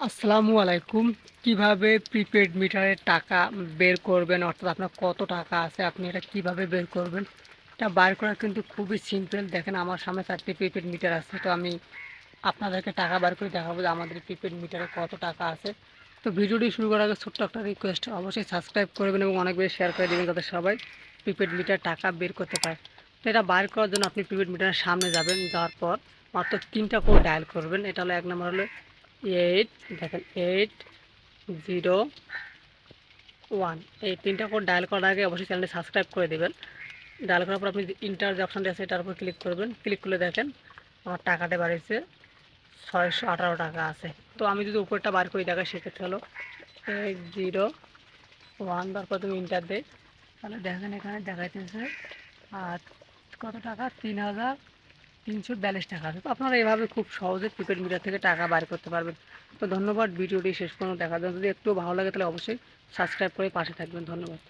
আসসালামু আলাইকুম। কিভাবে প্রিপেড মিটারের টাকা বের করবেন, অর্থাৎ আপনার কত টাকা আছে আপনি এটা কিভাবে বের করবেন? এটা বার করা কিন্তু খুবই সিম্পল। দেখেন আমার সামনে 4টি প্রিপেড মিটার আছে। তো আমি আপনাদেরকে টাকা বার করে দেখাবো যে আমাদের প্রিপেড মিটারে কত টাকা আছে। তো ভিডিওটি শুরু করার আগে ছোট্ট একটা রিকোয়েস্ট, অবশ্যই সাবস্ক্রাইব করবেন এবং অনেক বেশি শেয়ার করে দেবেন যাতে সবাই প্রিপেড মিটার টাকা বের করতে পারে। তো এটা বার করার জন্য আপনি প্রিপেড মিটারের সামনে যাবেন, যাওয়ার পর মাত্র 3টা কোড ডায়াল করবেন। এটা হলো 1 নম্বর হলো 8, দেখেন 801। এই 3টা কোড ডায়াল করার আগে অবশ্যই চ্যানেলটি সাবস্ক্রাইব করে দেবেন। ডায়াল করার পর আপনি যে ইন্টার যে অপশানটি আছে এটার উপর ক্লিক করবেন। ক্লিক করলে দেখেন আমার টাকাটা বাড়িয়েছে, 618 টাকা আছে। তো আমি যদি উপরটা বার করে দেখাই সেক্ষেত্রে হলো 801, তারপর তুমি ইন্টার দেয়, তাহলে দেখেন এখানে দেখাইতেছে আর কত টাকা, 3342 টাকা আছে। তো আপনারা এভাবে খুব সহজে প্রিপেড মিটার থেকে টাকা বাইর করতে পারবেন। তো ধন্যবাদ ভিডিওটি শেষ পর্যন্ত দেখার জন্য। যদি একটু ভালো লাগে তাহলে অবশ্যই সাবস্ক্রাইব করে পাশে থাকবেন। ধন্যবাদ।